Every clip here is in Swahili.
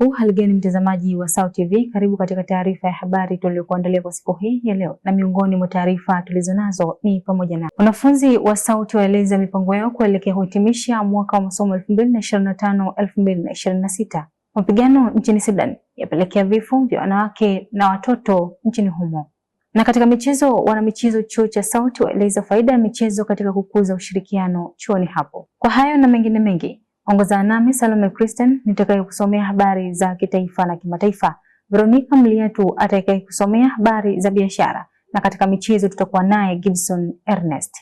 Hali gani mtazamaji wa SAUT TV, karibu katika taarifa ya habari tuliyokuandalia kwa siku hii ya leo, na miongoni mwa taarifa tulizonazo ni pamoja na wanafunzi wa SAUT waeleza mipango yao kuelekea kuhitimisha mwaka wa masomo 2025-2026. Mapigano nchini Sudan yapelekea vifo vya wanawake na watoto nchini humo. Na katika michezo, wanamichezo chuo cha SAUT waeleza faida ya michezo katika kukuza ushirikiano chuoni hapo. Kwa hayo na mengine mengi, ongozana nami Salome Christian nitakayekusomea habari za kitaifa na kimataifa. Veronica Mliatu atakayekusomea habari za biashara, na katika michezo tutakuwa naye Gibson Ernest.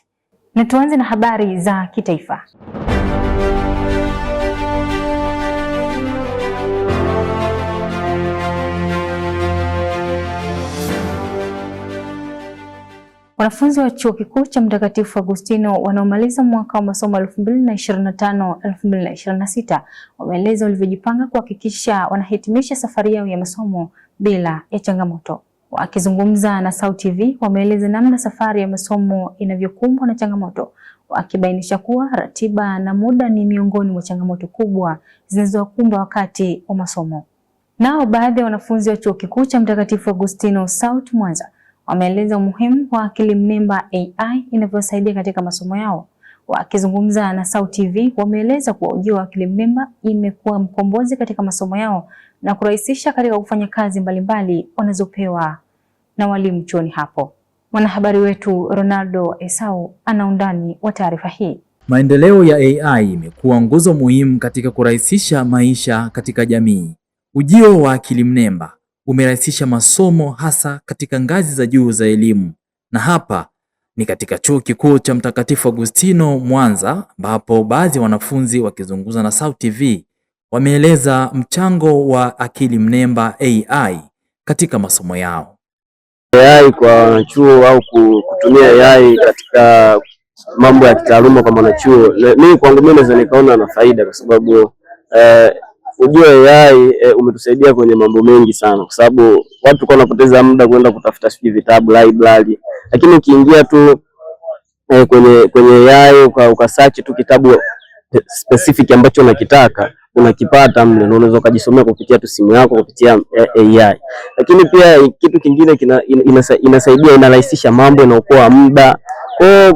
Na tuanze na habari za kitaifa. Wanafunzi wa Chuo Kikuu cha Mtakatifu Agustino wanaomaliza mwaka wa masomo 2025-2026 wameeleza walivyojipanga kuhakikisha wanahitimisha safari yao ya masomo bila ya changamoto. Wakizungumza na SAUT TV, wameeleza namna safari ya masomo inavyokumbwa na changamoto, wakibainisha kuwa ratiba na muda ni miongoni mwa changamoto kubwa zinazowakumba wakati wa masomo. Nao baadhi ya wanafunzi wa Chuo Kikuu cha Mtakatifu Agustino SAUT Mwanza wameeleza umuhimu wa akili mnemba AI inavyosaidia katika masomo yao. Wakizungumza na SAUT TV, wameeleza kuwa ujio wa akili mnemba imekuwa mkombozi katika masomo yao na kurahisisha katika kufanya kazi mbalimbali wanazopewa na walimu chuoni hapo. Mwanahabari wetu Ronaldo Esau ana undani wa taarifa hii. Maendeleo ya AI imekuwa nguzo muhimu katika kurahisisha maisha katika jamii. Ujio wa akili mnemba umerahisisha masomo hasa katika ngazi za juu za elimu, na hapa ni katika Chuo Kikuu cha Mtakatifu Agustino Mwanza, ambapo baadhi ya wanafunzi wakizungumza na SAUT TV wameeleza mchango wa akili mnemba AI katika masomo yao. AI kwa wanachuo au kutumia AI katika mambo ya kitaaluma kwa mwanachuo, mimi kwangu mimi naweza nikaona na faida, kwa sababu ujue AI umetusaidia kwenye mambo mengi sana, kwa sababu watu kwa wanapoteza muda kwenda kutafuta vitabu library, lakini ukiingia tu kwenye AI ukasearch tu kitabu specific ambacho unakitaka unakipata mle, na unaweza kujisomea kupitia tu simu yako kupitia AI. Lakini pia kitu kingine inasaidia, inarahisisha mambo, inaokoa muda.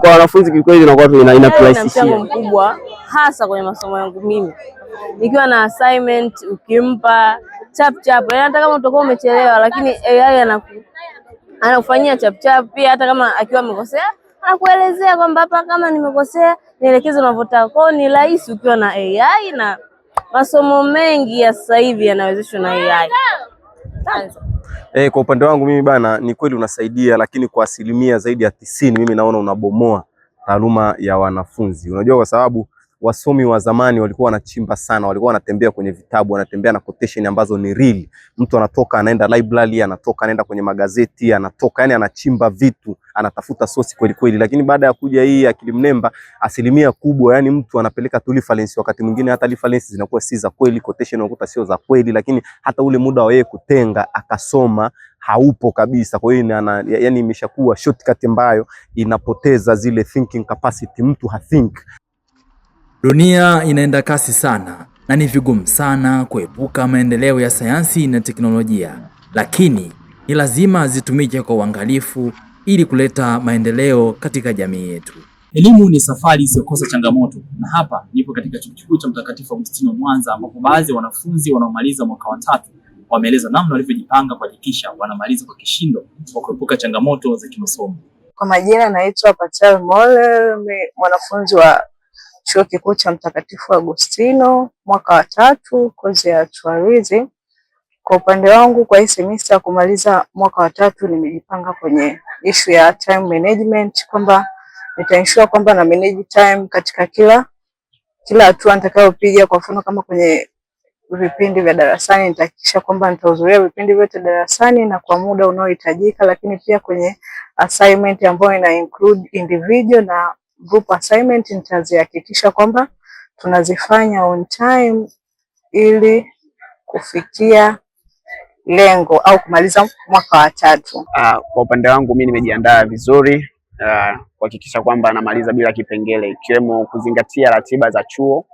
Kwa wanafunzi kikweli inakuwa inaturahisishia mkubwa, hasa kwenye masomo yangu mimi. Nikiwa na assignment ukimpa chap, hata kama utakuwa umechelewa, lakini AI anakufanyia chap. Pia hata kama akiwa amekosea anakuelezea kwamba hapa kama nimekosea nielekeze unavyotaka. Kwa hiyo ni rahisi ukiwa na AI, na masomo mengi ya sasa hivi yanawezeshwa na AI. Kwa upande wangu mimi bana, ni kweli unasaidia, lakini kwa asilimia zaidi ya 90 mimi naona unabomoa taaluma ya wanafunzi. Unajua, kwa sababu wasomi wa zamani walikuwa wanachimba sana, walikuwa wanatembea kwenye vitabu, wanatembea na quotation ambazo ni real. Mtu anatoka anaenda library, anatoka anaenda kwenye magazeti, anatoka yani anachimba vitu, anatafuta source kweli kweli. Lakini baada ya kuja hii akili mnemba, asilimia kubwa yani mtu anapeleka tu reference, wakati mwingine hata reference zinakuwa si za kweli, quotation unakuta sio za kweli, lakini hata ule muda wa yeye kutenga akasoma haupo kabisa. Kwa hiyo yani imeshakuwa shortcut ambayo inapoteza zile thinking capacity, mtu hathink. Dunia inaenda kasi sana na ni vigumu sana kuepuka maendeleo ya sayansi na teknolojia, lakini ni lazima zitumike kwa uangalifu ili kuleta maendeleo katika jamii yetu. Elimu ni safari isiyokosa changamoto, na hapa nipo katika Chuo Kikuu cha Mtakatifu Agustino Mwanza, ambapo baadhi ya wanafunzi wanaomaliza mwaka wa 3 wameeleza namna walivyojipanga kuhakikisha wanamaliza kwa kishindo kwa kuepuka changamoto za kimasomo. Kwa majina naitwa Patel Mole, mwanafunzi wa Chuo Kikuu cha Mtakatifu Agustino mwaka wa 3, kozi ya tourism. Kwa upande wangu, kwa hii semester ya kumaliza mwaka wa 3, nimejipanga kwenye issue ya time management, kwamba nitaensure kwamba na manage time katika kila hatua nitakayopiga. Kwa mfano kama kwenye vipindi vya darasani, nitahakikisha kwamba nitahudhuria vipindi vyote darasani na kwa muda unaohitajika, lakini pia kwenye assignment ambayo ina include individual na group assignment nitazihakikisha kwamba tunazifanya on time ili kufikia lengo au kumaliza mwaka wa 3. Kwa upande wangu mimi nimejiandaa vizuri kuhakikisha kwamba namaliza bila kipengele, ikiwemo kuzingatia ratiba za chuo,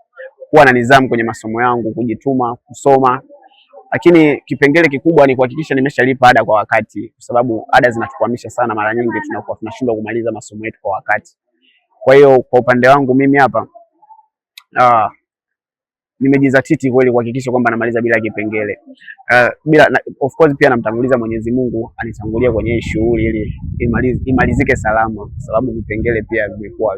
kuwa na nidhamu kwenye masomo yangu, kujituma, kusoma Lakini kipengele kikubwa ni kuhakikisha nimeshalipa ada kwa wakati, kwa sababu ada zinatukwamisha sana. Mara nyingi tunakuwa tunashindwa kumaliza masomo yetu kwa wakati. Kwa hiyo kwa upande wangu mimi hapa nimejizatiti kweli kuhakikisha kwamba namaliza bila kipengele. Of course pia namtanguliza Mwenyezi Mungu anitangulia kwenye hii shughuli ili imalizike salama, kwa sababu vipengele pia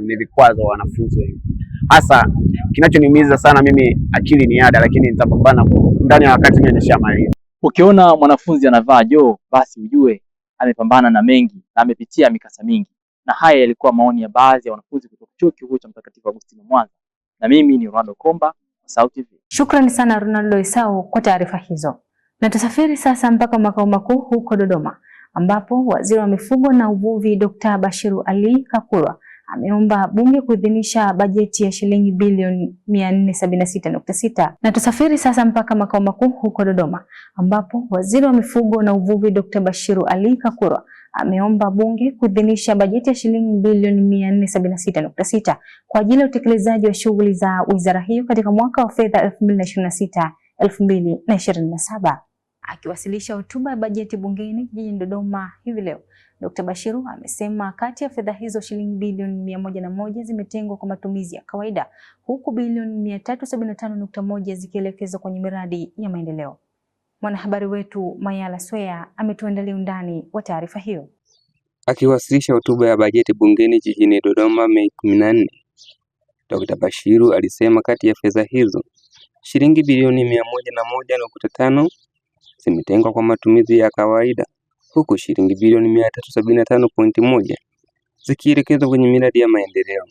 ni vikwazo wa wanafunzi wengi. Hasa kinachoniumiza sana mimi akili ni ada, lakini nitapambana ndani ya wakati nimeshamaliza. Ukiona mwanafunzi anavaa joo, basi ujue amepambana na mengi na amepitia mikasa mingi. Na haya yalikuwa maoni ya baadhi ya wanafunzi kutoka Chuo Kikuu cha Mtakatifu Agustino Mwanza. Na mimi ni Ronaldo Komba, SAUT TV. Shukrani sana Ronaldo Esau kwa taarifa hizo. Na tusafiri sasa mpaka makao makuu huko Dodoma, ambapo Waziri wa Mifugo na Uvuvi Dr. Bashiru Ali Kakurwa ameomba bunge kuidhinisha bajeti ya shilingi bilioni 476.6. Na tusafiri sasa mpaka makao makuu huko Dodoma, ambapo Waziri wa Mifugo na Uvuvi Dr. Bashiru Ali Kakurwa ameomba bunge kuidhinisha bajeti ya shilingi bilioni 476.6 kwa ajili ya utekelezaji wa shughuli za wizara hiyo katika mwaka wa fedha 2026-2027. Akiwasilisha hotuba ya bajeti bungeni jijini Dodoma hivi leo, Dr. Bashiru amesema kati ya fedha hizo shilingi bilioni 101 zimetengwa kwa matumizi ya kawaida, huku bilioni 375.1 zikielekezwa kwenye miradi ya maendeleo. Mwanahabari wetu Mayala Swea ametuandalia undani wa taarifa hiyo. Akiwasilisha hotuba ya bajeti bungeni jijini Dodoma Mei 14, Dr. Bashiru alisema kati ya fedha hizo shilingi bilioni 101.5 zimetengwa kwa matumizi ya kawaida, huku shilingi bilioni 375.1 zikielekezwa kwenye miradi ya maendeleo.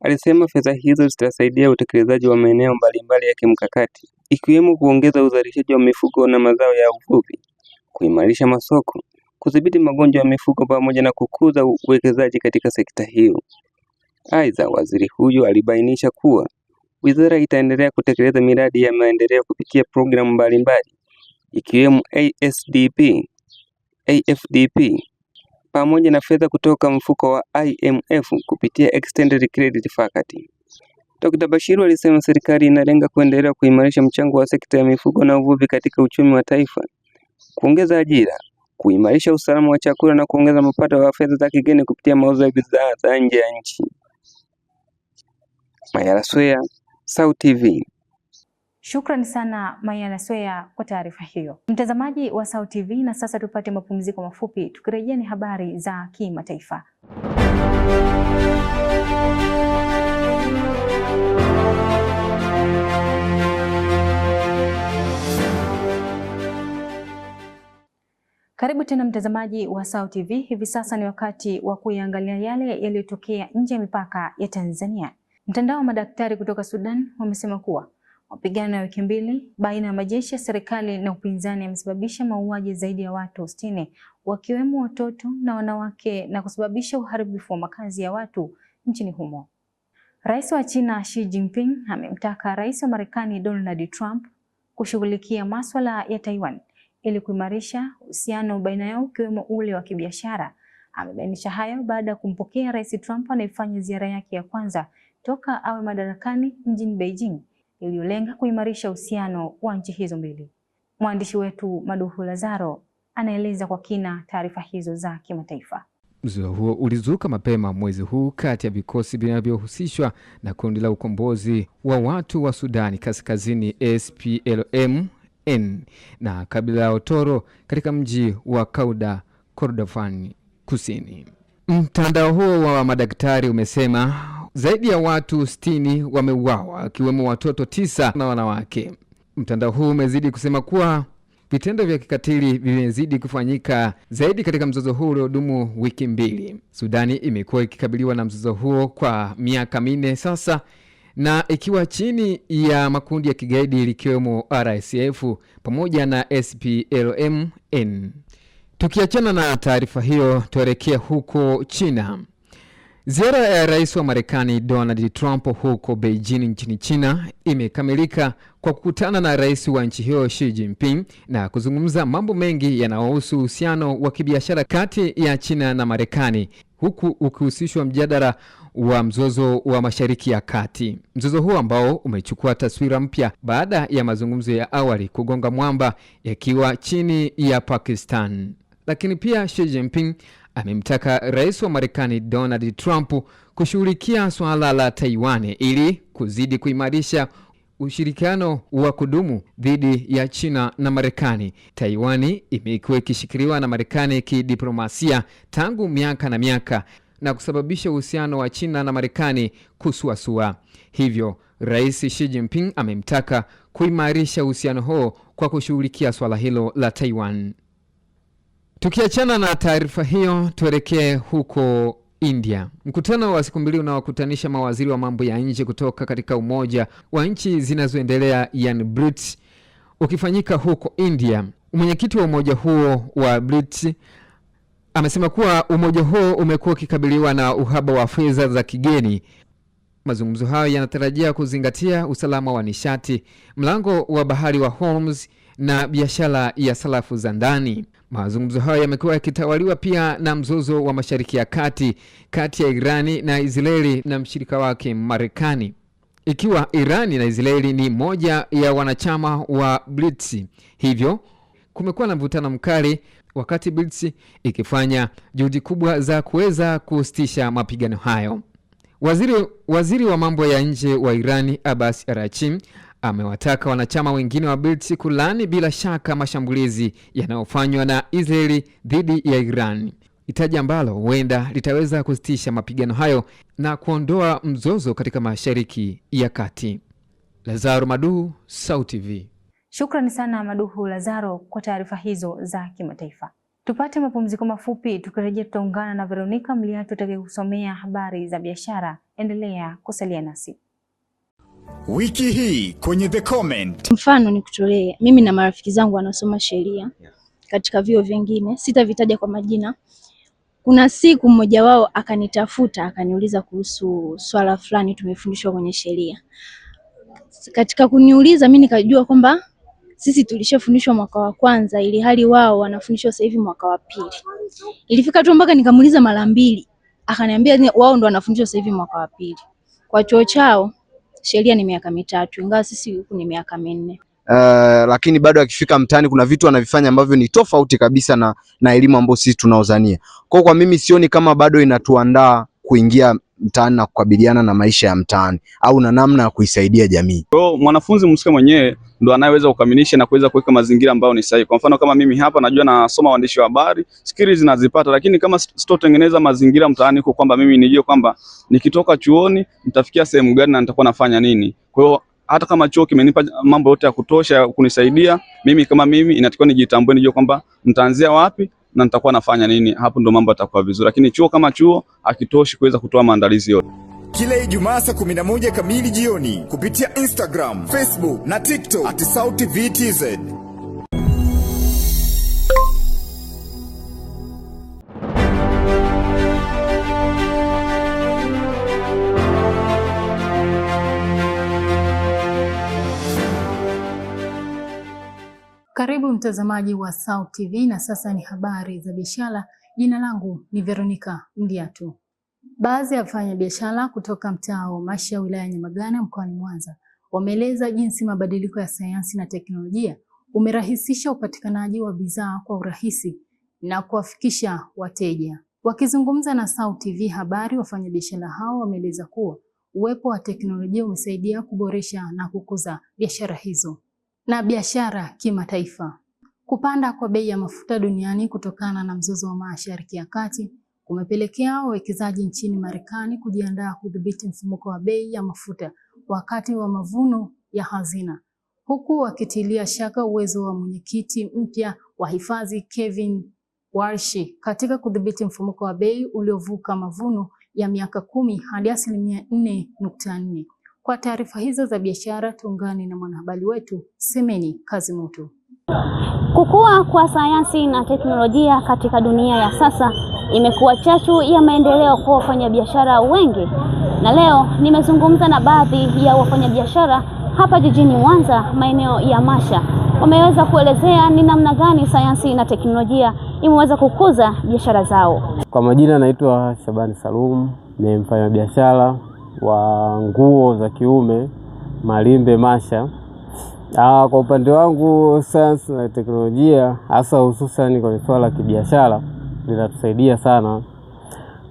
Alisema fedha hizo zitasaidia utekelezaji wa maeneo mbalimbali ya kimkakati, ikiwemo kuongeza uzalishaji wa mifugo na mazao ya uvuvi, kuimarisha masoko, kudhibiti magonjwa ya mifugo pamoja na kukuza uwekezaji katika sekta hiyo. Aidha, waziri huyo alibainisha kuwa wizara itaendelea kutekeleza miradi ya maendeleo kupitia programu mbalimbali ikiwemo ASDP, AFDP pamoja na fedha kutoka mfuko wa IMF kupitia Extended Credit Facility. Dr. Bashiru alisema serikali inalenga kuendelea kuimarisha mchango wa sekta ya mifugo na uvuvi katika uchumi wa taifa, kuongeza ajira, kuimarisha usalama wa chakula na kuongeza mapato ya fedha za kigeni kupitia mauzo ya bidhaa za nje ya nchi. Mayala Swea, SAUT TV. Shukrani sana Mayala Swea kwa taarifa hiyo. Mtazamaji wa SAUT TV, na sasa tupate mapumziko mafupi, tukirejea ni habari za kimataifa. Karibu tena mtazamaji wa SAUT TV. Hivi sasa ni wakati wa kuiangalia yale yaliyotokea nje ya mipaka ya Tanzania. Mtandao wa madaktari kutoka Sudan wamesema kuwa mapigano ya wiki mbili baina ya majeshi ya serikali na upinzani yamesababisha mauaji zaidi ya watu 60 wakiwemo watoto na wanawake na kusababisha uharibifu wa makazi ya watu nchini humo. Rais wa China Xi Jinping amemtaka Rais wa Marekani Donald Trump kushughulikia masuala ya Taiwan ili kuimarisha uhusiano baina yao ukiwemo ule wa kibiashara. Amebainisha hayo baada ya kumpokea Rais Trump anayefanya ziara yake ya kwanza toka awe madarakani mjini Beijing, iliyolenga kuimarisha uhusiano wa nchi hizo mbili. Mwandishi wetu Maduhu Lazaro anaeleza kwa kina taarifa hizo za kimataifa. Mzozo huo ulizuka mapema mwezi huu kati ya vikosi vinavyohusishwa na kundi la ukombozi wa watu wa Sudani Kaskazini SPLM-N na kabila la Otoro katika mji wa Kordofan Kusini. Mtandao huo wa madaktari umesema zaidi ya watu 60 wameuawa, akiwemo watoto 9 na wanawake. Mtandao huu umezidi kusema kuwa vitendo vya kikatili vimezidi kufanyika zaidi katika mzozo huu uliodumu wiki mbili. Sudani imekuwa ikikabiliwa na mzozo huo kwa miaka 4 sasa, na ikiwa chini ya makundi ya kigaidi likiwemo RSF pamoja na SPLM-N. Tukiachana na taarifa hiyo, tuelekea huko China. Ziara ya rais wa Marekani Donald Trump huko Beijing nchini China imekamilika kwa kukutana na rais wa nchi hiyo Xi Jinping na kuzungumza mambo mengi yanayohusu uhusiano wa kibiashara kati ya China na Marekani, huku ukihusishwa mjadala wa mzozo wa Mashariki ya Kati. Mzozo huo ambao umechukua taswira mpya baada ya mazungumzo ya awali kugonga mwamba yakiwa chini ya Pakistan. Lakini pia Xi Jinping amemtaka rais wa Marekani Donald Trump kushughulikia swala la Taiwan ili kuzidi kuimarisha ushirikiano wa kudumu dhidi ya China na Marekani. Taiwan imekuwa ikishikiliwa na Marekani kidiplomasia tangu miaka na miaka na kusababisha uhusiano wa China na Marekani kusuasua. Hivyo, Rais Xi Jinping amemtaka kuimarisha uhusiano huo kwa kushughulikia swala hilo la Taiwan. Tukiachana na taarifa hiyo, tuelekee huko India. Mkutano wa siku mbili unaokutanisha mawaziri wa mambo ya nje kutoka katika umoja wa nchi zinazoendelea yani BRICS ukifanyika huko India. Mwenyekiti wa umoja huo wa BRICS amesema kuwa umoja huo umekuwa ukikabiliwa na uhaba wa fedha za kigeni. Mazungumzo hayo yanatarajia kuzingatia usalama wa nishati, mlango wa bahari wa Hormuz na biashara ya sarafu za ndani. Mazungumzo hayo yamekuwa yakitawaliwa pia na mzozo wa Mashariki ya Kati kati ya Irani na Israeli na mshirika wake Marekani. Ikiwa Irani na Israeli ni moja ya wanachama wa BRICS, hivyo kumekuwa na mvutano mkali wakati BRICS ikifanya juhudi kubwa za kuweza kusitisha mapigano hayo. Waziri wa mambo ya nje wa Irani Abbas Araghchi amewataka wanachama wengine wa BRICS kulaani bila shaka mashambulizi yanayofanywa na Israeli dhidi ya Iran, hitaji ambalo huenda litaweza kusitisha mapigano hayo na kuondoa mzozo katika Mashariki ya Kati. Lazaro Maduhu, Sauti TV. Shukrani sana Maduhu Lazaro kwa taarifa hizo za kimataifa. Tupate mapumziko mafupi, tukirejea tutaungana na Veronica Mliatu atakayekusomea habari za biashara. Endelea kusalia nasi. Wiki hii kwenye The Comment. Mfano nikutolee, mimi na marafiki zangu wanasoma sheria katika vyuo vingine, sitavitaja kwa majina. Kuna siku mmoja wao akanitafuta akaniuliza kuhusu swala fulani tumefundishwa kwenye sheria. Katika kuniuliza mimi nikajua kwamba sisi tulishafundishwa mwaka wa kwanza ili hali wao wanafundishwa sasa hivi mwaka wa pili. Ilifika tu mpaka nikamuuliza mara mbili, akaniambia wao ndo wanafundishwa sasa hivi mwaka wa pili. Kwa chuo chao sheria ni miaka 3, ingawa sisi huku ni miaka 4. Lakini bado akifika mtaani kuna vitu anavifanya ambavyo ni tofauti kabisa na elimu ambayo sisi tunaozania. Kwa mimi sioni kama bado inatuandaa kuingia mtaani na kukabiliana na maisha ya mtaani au na namna ya kuisaidia jamii. Kwa mwanafunzi mhusika mwenyewe ndo anayeweza kukamilisha na kuweza kuweka mazingira ambayo ni sahihi. Kwa mfano kama mimi hapa najua nasoma uandishi wa habari, skills nazipata, lakini kama sitotengeneza mazingira mtaani huko kwamba mimi nijue kwamba nikitoka chuoni nitafikia sehemu gani na nitakuwa nafanya nini. Kwa hiyo hata kama chuo kimenipa mambo yote ya kutosha kunisaidia, mimi kama mimi inatakiwa nijitambue, nijue kwamba nitaanzia wapi na nitakuwa nafanya nini. Hapo ndo mambo yatakuwa vizuri. Lakini chuo kama chuo hakitoshi kuweza kutoa maandalizi yote. Kila Ijumaa saa 11 kamili jioni kupitia Instagram, Facebook na TikTok @SauTV_TZ. Karibu mtazamaji wa Sauti TV na sasa ni habari za biashara. Jina langu ni Veronica Mliatu. Baadhi ya wafanyabiashara kutoka mtaa wa Masha wilaya ya Nyamagana mkoani Mwanza wameeleza jinsi mabadiliko ya sayansi na teknolojia umerahisisha upatikanaji wa bidhaa kwa urahisi na kuwafikisha wateja. Wakizungumza na Sauti TV habari, wafanyabiashara hao wameeleza kuwa uwepo wa teknolojia umesaidia kuboresha na kukuza biashara hizo. Na biashara kimataifa. Kupanda kwa bei ya mafuta duniani kutokana na mzozo wa Mashariki ya Kati kumepelekea wawekezaji nchini Marekani kujiandaa kudhibiti mfumuko wa bei ya mafuta wakati wa mavuno ya hazina, huku wakitilia shaka uwezo wa mwenyekiti mpya wa hifadhi Kevin Walsh katika kudhibiti mfumuko wa bei uliovuka mavuno ya miaka 10 hadi 4.4. Kwa taarifa hizo za biashara tuungane na mwanahabari wetu Semeni Kazimoto. Kukua kwa sayansi na teknolojia katika dunia ya sasa imekuwa chachu ya maendeleo kwa wafanyabiashara wengi. Na leo nimezungumza na baadhi ya wafanyabiashara hapa jijini Mwanza, maeneo ya Masha. Wameweza kuelezea ni namna gani sayansi na teknolojia imeweza kukuza biashara zao. Kwa majina naitwa Shabani Salum, ni mfanyabiashara wa nguo za kiume Malimbe Masha. Kwa upande wangu sayansi na teknolojia hasa hususan kwenye swala la kibiashara linatusaidia sana.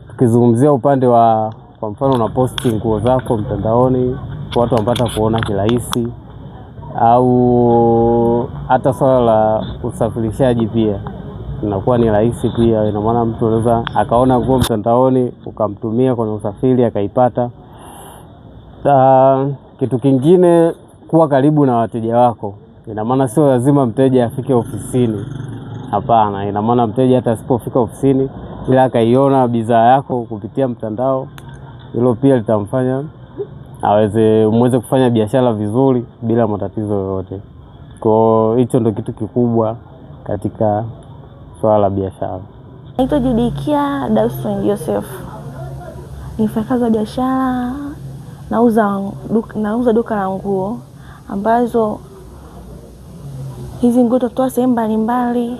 Tukizungumzia upande wa kwa mfano una posti nguo zako mtandaoni, watu wanapata kuona kirahisi, au hata swala la usafirishaji pia inakuwa ni rahisi pia. Ina maana mtu anaweza akaona nguo mtandaoni ukamtumia kwenye usafiri akaipata. Kitu kingine, kuwa karibu na wateja wako. Ina maana sio lazima mteja afike ofisini. Hapana, ina maana mteja hata asipofika ofisini ila akaiona bidhaa yako kupitia mtandao, hilo pia litamfanya muweze kufanya biashara vizuri bila matatizo yoyote. Kwa hicho ndio kitu kikubwa katika swala la biashara. Naitwa Judikia Dawson Joseph. Ni mfanyakazi wa biashara, nauza duka la nguo ambazo hizi nguo tutatoa sehemu mbalimbali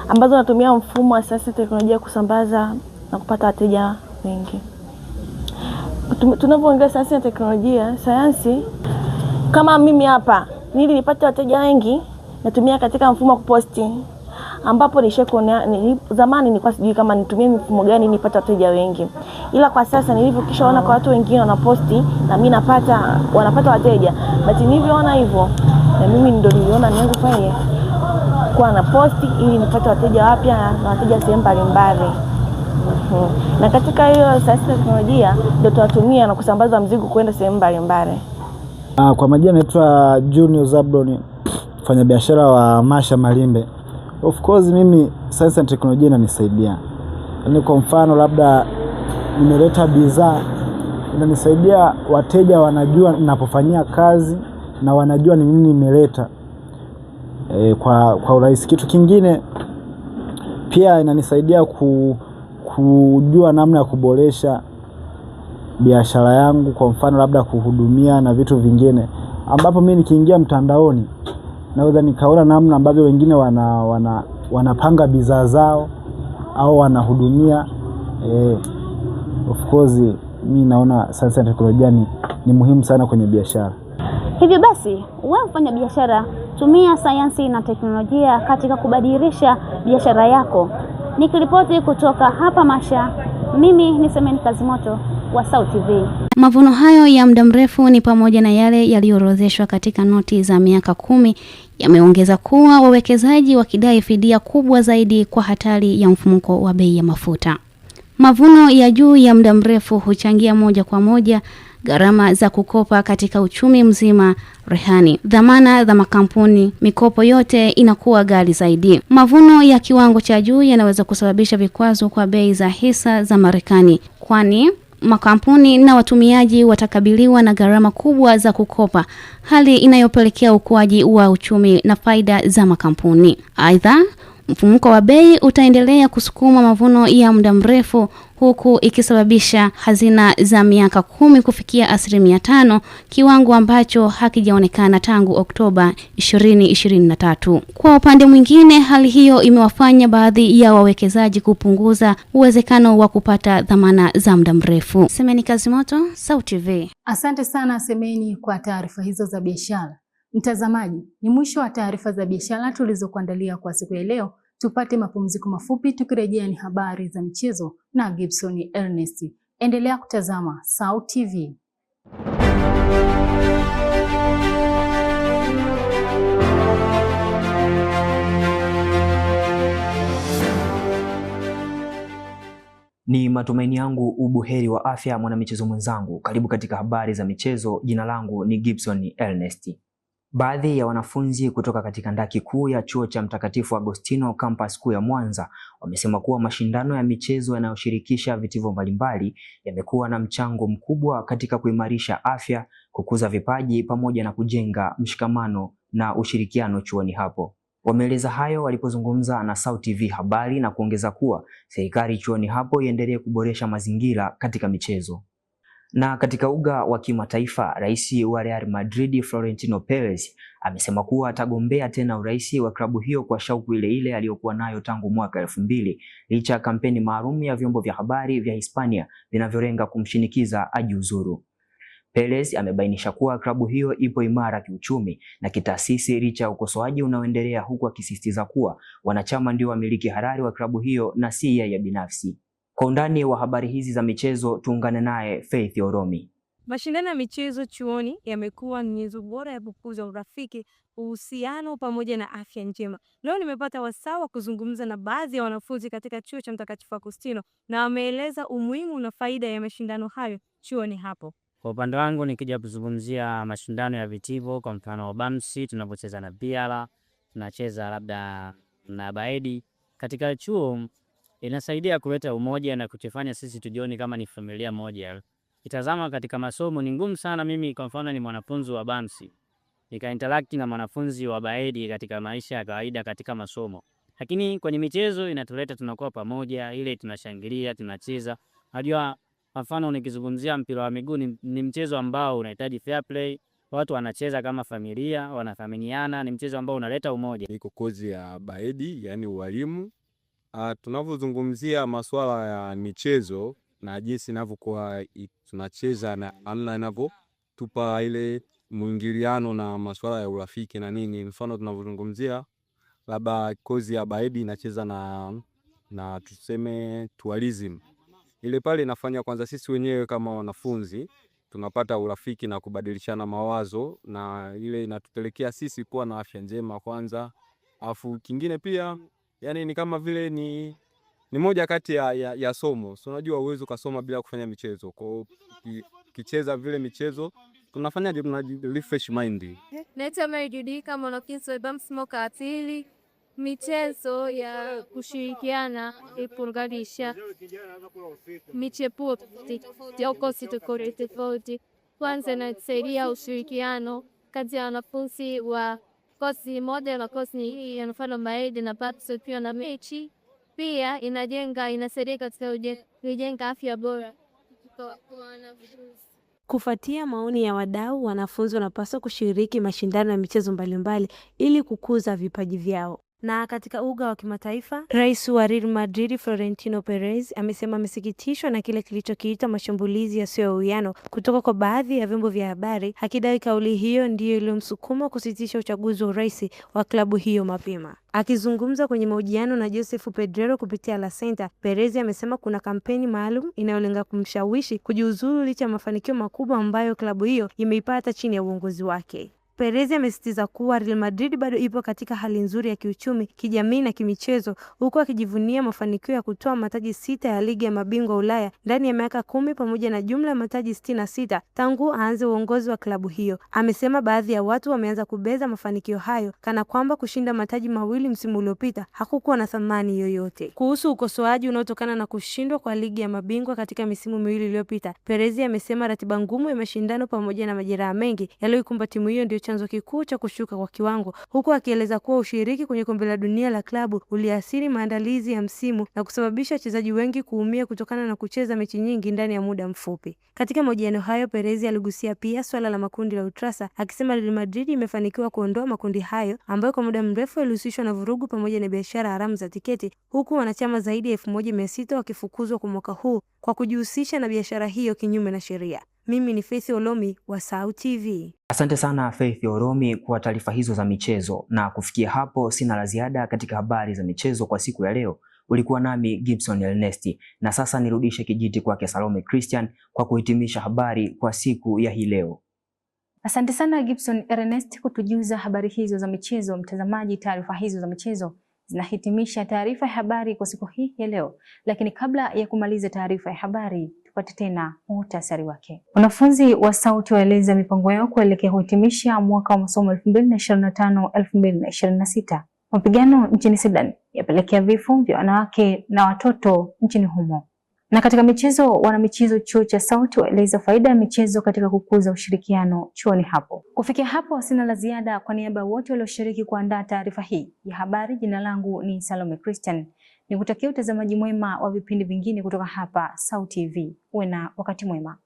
ambazo natumia mfumo wa sayansi na teknolojia kusambaza na kupata wateja wengi. Tunapoongea sayansi na teknolojia, sayansi kama mimi hapa nili nipate wateja wengi natumia katika mfumo wa kuposti, ambapo zamani nilikuwa sijui kama nitumie mfumo gani nipate wateja wengi. Ila kwa sasa nilivyokishaona kwa watu wengine wanaposti na mimi wanapata wateja, basi nilivyoona hivyo na mimi ndio niliona nianze kufanya kwa na posti ili nipate wateja wapya na wateja sehemu mbalimbali. Na katika hiyo sayansi na teknolojia ndio tunatumia na kusambaza mzigo kwenda sehemu mbalimbali. Kwa majina naitwa Junior Zabloni, mfanyabiashara wa Masha Malimbe. Of course mimi sayansi na teknolojia inanisaidia. Yaani kwa mfano labda nimeleta bidhaa, inanisaidia wateja wanajua ninapofanyia kazi na wanajua ni nini nimeleta kwa urahisi. Kitu kingine pia inanisaidia kujua namna ya kuboresha biashara yangu, kwa mfano labda kuhudumia na vitu vingine, ambapo mimi nikiingia mtandaoni naweza nikaona namna ambavyo wengine wanapanga bidhaa zao au wanahudumia. Of course mimi naona sayansi na teknolojia ni muhimu sana kwenye biashara. Hivyo basi, wewe mfanya biashara, tumia sayansi na teknolojia katika kubadilisha biashara yako. Nikiripoti kutoka hapa Masha, mimi ni Semeni Kazimoto wa SAUT TV. Mavuno hayo ya muda mrefu ni pamoja na yale yaliyoorodheshwa katika noti za miaka 10 yameongeza kuwa wawekezaji wakidai fidia kubwa zaidi kwa hatari ya mfumuko wa bei ya mafuta. Mavuno ya juu ya muda mrefu huchangia moja kwa moja gharama za kukopa katika uchumi mzima, rehani, dhamana za makampuni, mikopo yote inakuwa ghali zaidi. Mavuno ya kiwango cha juu yanaweza kusababisha vikwazo kwa bei za hisa za Marekani, kwani makampuni na watumiaji watakabiliwa na gharama kubwa za kukopa, hali inayopelekea ukuaji wa uchumi na faida za makampuni. Aidha, mfumuko wa bei utaendelea kusukuma mavuno ya muda mrefu, huku ikisababisha hazina za miaka 10 kufikia 5%, kiwango ambacho hakijaonekana tangu Oktoba 2023. Kwa upande mwingine, hali hiyo imewafanya baadhi ya wawekezaji kupunguza uwezekano wa kupata dhamana za muda mrefu. Semeni Kazimoto, SAUT TV. Asante sana Semeni kwa taarifa hizo za biashara. Mtazamaji, ni mwisho wa taarifa za biashara tulizokuandalia kwa siku ya leo. Tupate mapumziko mafupi, tukirejea ni habari za michezo na Gibson Ernest. Endelea kutazama SAUT TV. Ni matumaini yangu ubuheri wa afya mwanamichezo mwenzangu. Karibu katika habari za michezo. Jina langu ni Gibson Ernest. Baadhi ya wanafunzi kutoka katika ndaki kuu ya chuo cha Mtakatifu Agostino campus kuu ya Mwanza wamesema kuwa mashindano ya michezo yanayoshirikisha vitivo mbalimbali yamekuwa na mchango mkubwa katika kuimarisha afya, kukuza vipaji pamoja na kujenga mshikamano na ushirikiano chuoni hapo. Wameeleza hayo walipozungumza na Sauti TV Habari na kuongeza kuwa serikali chuoni hapo iendelee kuboresha mazingira katika michezo. Na katika uga wa kimataifa, rais wa Real Madrid Florentino Perez amesema kuwa atagombea tena urais wa klabu hiyo kwa shauku ile ile aliyokuwa nayo tangu mwaka 2000 licha ya kampeni maalum ya vyombo vya habari vya Hispania vinavyolenga kumshinikiza ajiuzuru. Perez amebainisha kuwa klabu hiyo ipo imara kiuchumi na kitaasisi licha ya ukosoaji unaoendelea, huku akisisitiza kuwa wanachama ndio wamiliki halali wa klabu hiyo na si yeye binafsi. Kwa undani wa habari hizi za michezo tuungane naye Faith Oromi. Mashindano ya michezo chuoni yamekuwa ni nyenzo bora ya kukuza urafiki, uhusiano pamoja na afya njema. Leo nimepata wasaa wa kuzungumza na baadhi ya wanafunzi katika chuo cha Mtakatifu Agustino na wameeleza umuhimu na faida ya mashindano hayo chuoni hapo. Kwa upande wangu nikija kuzungumzia mashindano ya vitivo, kwa mfano Bamsi tunapocheza na Biala, tunacheza labda na Baedi katika chuo, inasaidia kuleta umoja na kutufanya sisi tujione kama ni familia moja. Kitazama katika masomo ni ngumu sana, mimi kwa mfano ni mwanafunzi wa Bamsi interact na mwanafunzi wa Baedi katika maisha ya kawaida katika masomo, lakini kwenye michezo inatuleta tunakuwa pamoja, ile tunashangilia, tunacheza. Unajua kwa mfano nikizungumzia mpira wa miguu ni mchezo ambao unahitaji fair play, watu wanacheza kama familia, wanathaminiana, ni mchezo ambao unaleta umoja. Niko kozi ya Baedi, yani ualimu. Tunapozungumzia masuala ya michezo na jinsi inavyokuwa tunacheza na namna inavyotupa ile muingiliano na masuala ya urafiki na nini. Mfano tunapozungumzia labda kozi ya Baedi inacheza na tuseme tourism. Ile pale inafanya kwanza sisi wenyewe kama wanafunzi tunapata urafiki na kubadilishana mawazo, na ile inatupelekea sisi kuwa na afya njema kwanza. Afu kingine pia yani ni kama vile ni moja kati ya somo. So unajua uwezo kusoma bila kufanya michezo. Kwa kicheza vile michezo tunafanya refresh mind. Naitwa Mary Judy, kama mwanafunzi wa Bamsi mwaka wa pili. Michezo ya kushirikiana ipunganisha michepuo ya ukosi tofauti. Kwanza inasaidia ushirikiano kati ya wanafunzi wa kosi moja na kosi hii ya mfano Baedi na Bamsi pia na mechi. Pia inasaidia katika kujenga afya bora kwa wanafunzi. Kufuatia maoni ya wadau, wanafunzi wanapaswa kushiriki mashindano ya michezo mbalimbali ili kukuza vipaji vyao. Na katika uga wa kimataifa, rais wa Real Madrid Florentino Perez amesema amesikitishwa na kile kilichokiita mashambulizi yasiyo ya uwiano kutoka kwa baadhi ya vyombo vya habari, akidai kauli hiyo ndiyo iliyomsukuma kusitisha uchaguzi wa urais wa klabu hiyo mapema. Akizungumza kwenye mahojiano na Joseph Pedrero kupitia La Senta, Perez amesema kuna kampeni maalum inayolenga kumshawishi kujiuzulu licha ya mafanikio makubwa ambayo klabu hiyo imeipata chini ya uongozi wake. Perez amesisitiza kuwa Real Madrid bado ipo katika hali nzuri ya kiuchumi, kijamii na kimichezo, huku akijivunia mafanikio ya kutoa mataji 6 ya ligi ya mabingwa Ulaya ndani ya miaka 10 pamoja na jumla ya mataji 66 tangu aanze uongozi wa klabu hiyo. Amesema baadhi ya watu wameanza kubeza mafanikio hayo kana kwamba kushinda mataji mawili msimu uliopita hakukuwa na thamani yoyote. Kuhusu ukosoaji unaotokana na kushindwa kwa ligi ya mabingwa katika misimu miwili iliyopita, Perez amesema ratiba ngumu ya mashindano pamoja na majeraha mengi yaliyoikumba timu hiyo ndio chanzo kikuu cha kushuka kwa kiwango, huku akieleza kuwa ushiriki kwenye kombe la dunia la klabu uliathiri maandalizi ya msimu na kusababisha wachezaji wengi kuumia kutokana na kucheza mechi nyingi ndani ya muda mfupi. Katika mahojiano hayo, Perez aligusia pia swala la makundi la Ultrasa, akisema Real Madrid imefanikiwa kuondoa makundi hayo ambayo kwa muda mrefu yalihusishwa na vurugu pamoja na biashara haramu za tiketi, huku wanachama zaidi ya 1600 wakifukuzwa kwa mwaka huu kwa kujihusisha na biashara hiyo kinyume na sheria. Mimi ni Faith Olomi wa Sauti TV. Asante sana Faith Oromi kwa taarifa hizo za michezo, na kufikia hapo sina la ziada katika habari za michezo kwa siku ya leo. Ulikuwa nami Gibson Ernest, na sasa nirudishe kijiti kwake Salome Christian kwa kuhitimisha habari kwa siku ya hii leo. Asante sana Gibson Ernest kutujuza habari hizo za michezo. Mtazamaji, taarifa hizo za michezo zinahitimisha taarifa ya habari kwa siku hii ya leo, lakini kabla ya kumaliza taarifa ya habari tupate tena muhtasari wake. Wanafunzi wa Sauti waeleza mipango yao kuelekea kuhitimisha mwaka wa masomo 2025-2026. Mapigano nchini Sudan yapelekea vifo vya wanawake na watoto nchini humo. Na katika michezo, wanamichezo chuo cha SAUT waeleza faida ya michezo katika kukuza ushirikiano chuoni hapo. Kufikia hapo sina la ziada. Kwa niaba ya wote walioshiriki kuandaa taarifa hii ya habari, jina langu ni Salome Christian. Nikutakia utazamaji mwema wa vipindi vingine kutoka hapa SAUT TV. Uwe na wakati mwema.